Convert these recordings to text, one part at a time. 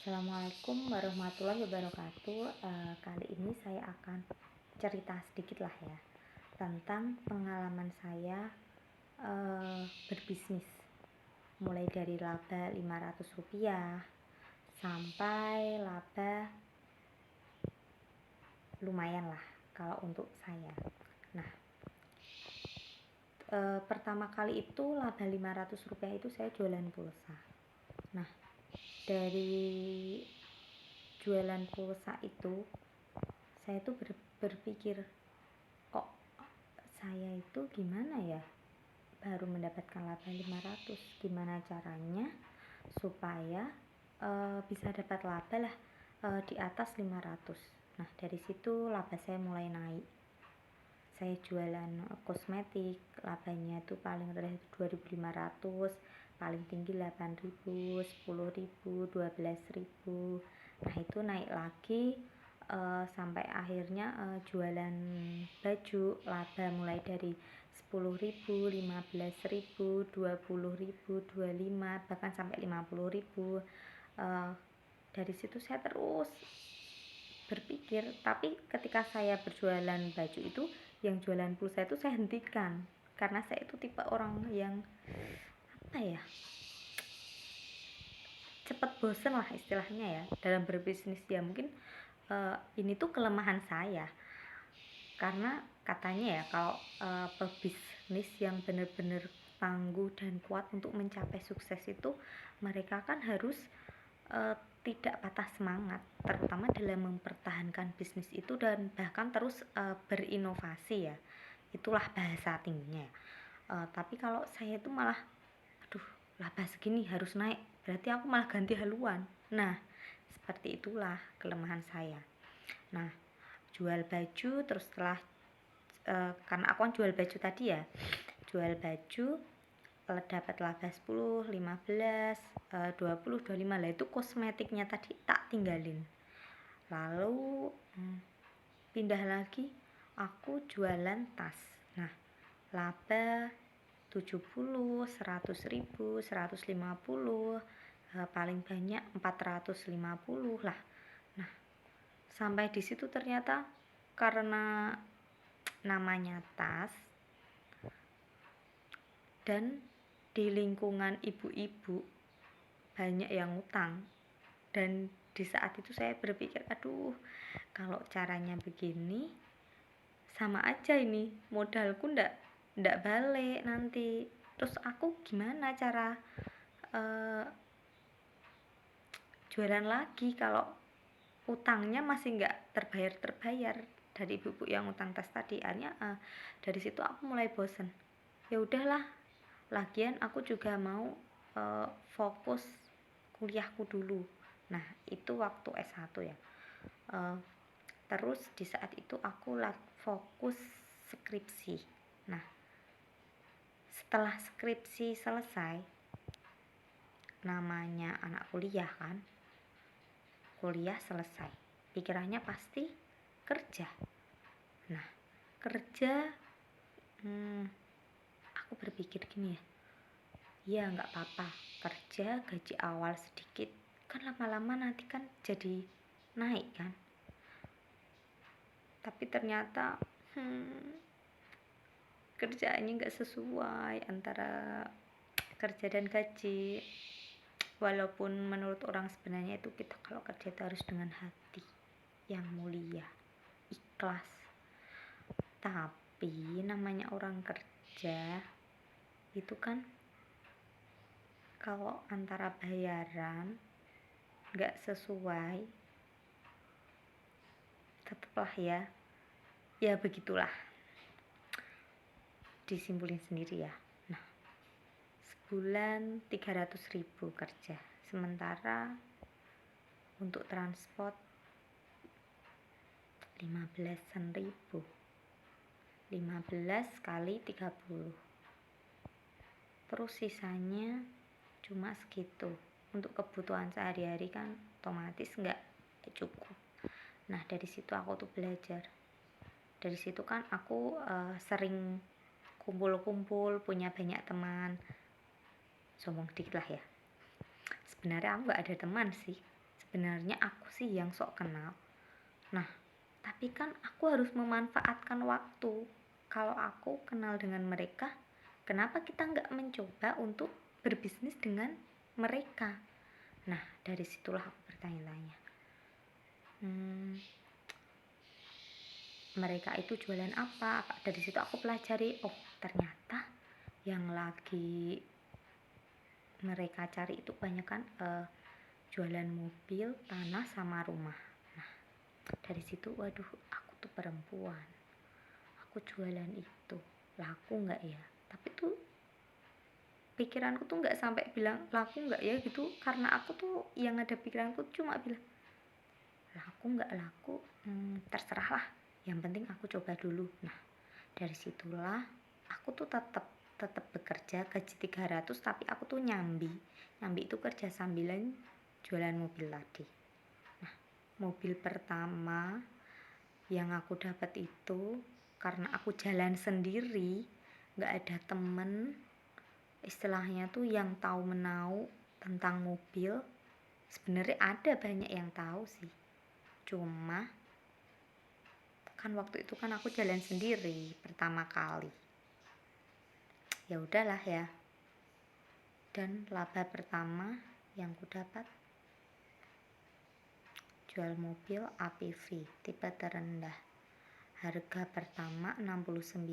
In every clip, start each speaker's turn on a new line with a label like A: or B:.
A: Assalamualaikum warahmatullahi wabarakatuh. Kali ini saya akan cerita sedikit lah ya tentang pengalaman saya berbisnis, mulai dari laba Rp500 sampai laba lumayan lah kalau untuk saya. Nah, pertama kali itu laba Rp500 itu saya jualan pulsa. Nah, dari jualan pulsa itu saya tuh berpikir, kok saya itu gimana ya baru mendapatkan laba 500, gimana caranya supaya bisa dapat laba lah di atas 500. Nah, dari situ laba saya mulai naik. Saya jualan kosmetik, labanya itu paling rendah 2.500, paling tinggi 8.000, 10.000, 12.000. Nah, itu naik lagi sampai akhirnya jualan baju laba mulai dari 10.000, 15.000, 20.000, 25, bahkan sampai 50.000. Dari situ saya terus berpikir, tapi ketika saya berjualan baju itu, yang jualan pulsa itu saya hentikan karena saya itu tipe orang yang cepat bosen lah istilahnya ya dalam berbisnis ya. Mungkin ini tuh kelemahan saya, karena katanya ya kalau pebisnis yang benar-benar tangguh dan kuat untuk mencapai sukses itu mereka kan harus tidak patah semangat, terutama dalam mempertahankan bisnis itu dan bahkan terus berinovasi ya, itulah bahasa tingginya. Tapi kalau saya itu malah laba segini harus naik, berarti aku malah ganti haluan. Nah, seperti itulah kelemahan saya. Nah, jual baju terus setelah karena aku kan jual baju tadi ya, jual baju dapat laba 10, 15, 20, 25 lah, itu kosmetiknya tadi tak tinggalin. Lalu pindah lagi aku jualan tas. Nah, laba 70, 100.000, 150, paling banyak 450 lah. Nah, sampai di situ ternyata karena namanya tas dan di lingkungan ibu-ibu banyak yang ngutang, dan di saat itu saya berpikir, kalau caranya begini sama aja ini modalku ndak balik nanti. Terus aku gimana cara jualan lagi kalau utangnya masih nggak terbayar dari ibu-ibu yang utang tas tadi. Akhirnya dari situ aku mulai bosen. Ya udahlah, lagian aku juga mau fokus kuliahku dulu. Nah, itu waktu S1 ya. Terus di saat itu aku fokus skripsi. Nah, setelah skripsi selesai, namanya anak kuliah kan, kuliah selesai, pikirannya pasti kerja. Nah, kerja, aku berpikir gini ya nggak apa-apa kerja gaji awal sedikit, kan lama-lama nanti kan jadi naik kan. Tapi ternyata kerjaannya nggak sesuai antara kerja dan gaji. Walaupun menurut orang sebenarnya itu kita kalau kerja itu harus dengan hati yang mulia, ikhlas. Tapi namanya orang kerja itu kan kalau antara bayaran nggak sesuai, tetaplah ya begitulah, disimpulin sendiri ya. Nah, sebulan 300.000 kerja, sementara untuk transport 15.000, 15 kali 30, terus sisanya cuma segitu. Untuk kebutuhan sehari-hari kan otomatis nggak cukup. Nah, dari situ aku tuh belajar. Dari situ kan aku sering kumpul-kumpul, punya banyak teman. Sombong dikit lah ya, sebenarnya aku nggak ada teman sih sebenarnya aku sih yang sok kenal. Nah, tapi kan aku harus memanfaatkan waktu. Kalau aku kenal dengan mereka, kenapa kita nggak mencoba untuk berbisnis dengan mereka? Nah, dari situlah aku bertanya-tanya. Mereka itu jualan apa? Dari situ aku pelajari, oh ternyata yang lagi mereka cari itu banyak kan jualan mobil, tanah, sama rumah. Nah, dari situ waduh, aku tuh perempuan, aku jualan itu laku nggak ya? Tapi tuh pikiranku tuh nggak sampai bilang laku nggak ya gitu, karena aku tuh yang ada pikiranku cuma bilang laku nggak laku, terserah lah, yang penting aku coba dulu. Nah, dari situlah aku tuh tetap bekerja gaji 300, tapi aku tuh nyambi itu kerja sambilan jualan mobil tadi. Nah, mobil pertama yang aku dapat itu karena aku jalan sendiri, nggak ada temen, istilahnya tuh yang tahu menau tentang mobil. Sebenarnya ada banyak yang tahu sih, cuma kan waktu itu kan aku jalan sendiri pertama kali, ya udahlah ya. Dan laba pertama yang ku dapat jual mobil APV tipe terendah, harga pertama 69.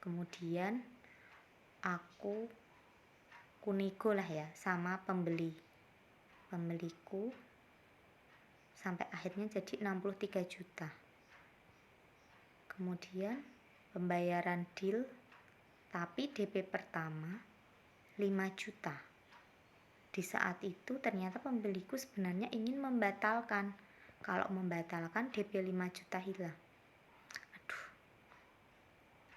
A: Kemudian aku kunego lah ya sama pembeliku sampai akhirnya jadi 63 juta. Kemudian pembayaran deal, tapi DP pertama 5 juta. Di saat itu ternyata pembeliku sebenarnya ingin membatalkan. Kalau membatalkan DP 5 juta hilang. Aduh,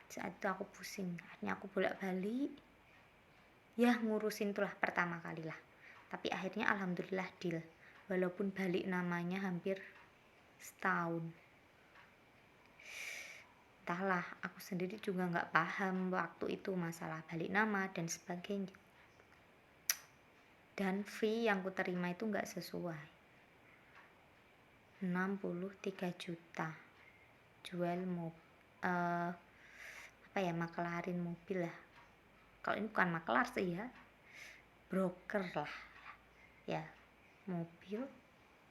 A: saat itu aku pusing. Akhirnya aku bolak-balik, ya ngurusin itulah pertama kali lah. Tapi akhirnya alhamdulillah deal, walaupun balik namanya hampir setahun. Entahlah, aku sendiri juga nggak paham waktu itu masalah balik nama dan sebagainya. Dan fee yang ku terima itu nggak sesuai, 63 juta jual maklarin mobil lah. Kalau ini bukan maklar sih ya, broker lah ya. Mobil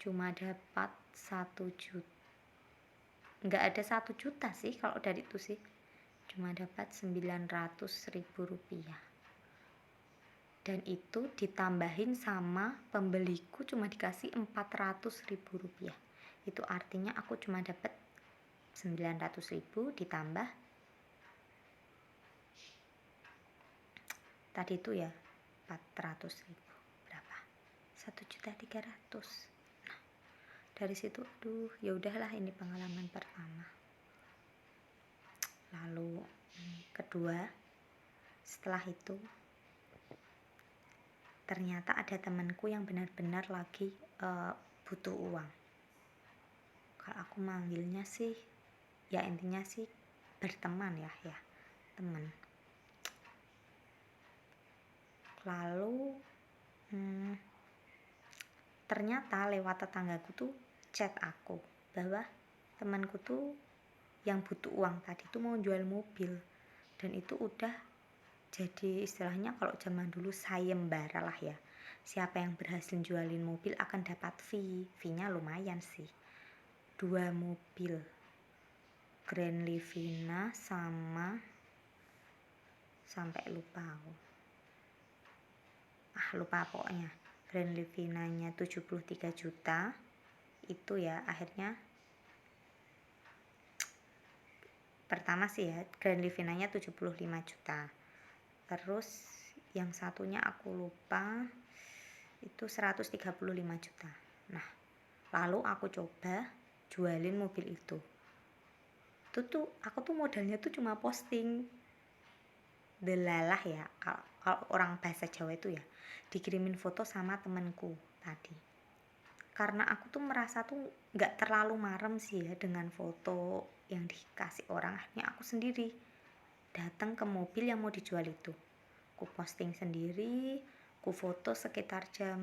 A: cuma dapat 1 juta, nggak ada 1 juta sih kalau dari itu sih, cuma dapat 900.000 rupiah. Dan itu ditambahin sama pembeliku cuma dikasih 400.000 rupiah. Itu artinya aku cuma dapat 900.000 ditambah tadi itu ya 400.000, berapa? 1.300.000. Nah, dari situ ya udahlah, ini pengalaman pertama. Lalu kedua, setelah itu ternyata ada temanku yang benar-benar lagi butuh uang. Kalau aku manggilnya sih ya intinya sih berteman ya teman. Lalu ternyata lewat tetanggaku tuh chat aku bahwa temanku tuh yang butuh uang tadi tuh mau jual mobil, dan itu udah jadi istilahnya kalau zaman dulu sayembara lah ya. Siapa yang berhasil jualin mobil akan dapat fee-nya lumayan sih. 2 mobil Grand Livina sama sampai lupa pokoknya. Grand Livinanya 73 juta itu ya, akhirnya pertama sih ya Grand Livinanya 75 juta. Terus yang satunya aku lupa itu 135 juta. Nah, lalu aku coba jualin mobil itu. Tuh aku tuh modalnya tuh cuma posting delalah ya, kalau orang bahasa Jawa itu ya, dikirimin foto sama temenku tadi. Karena aku tuh merasa tuh nggak terlalu marem sih ya dengan foto yang dikasih orang, akhirnya aku sendiri datang ke mobil yang mau dijual itu. Aku posting sendiri, aku foto sekitar jam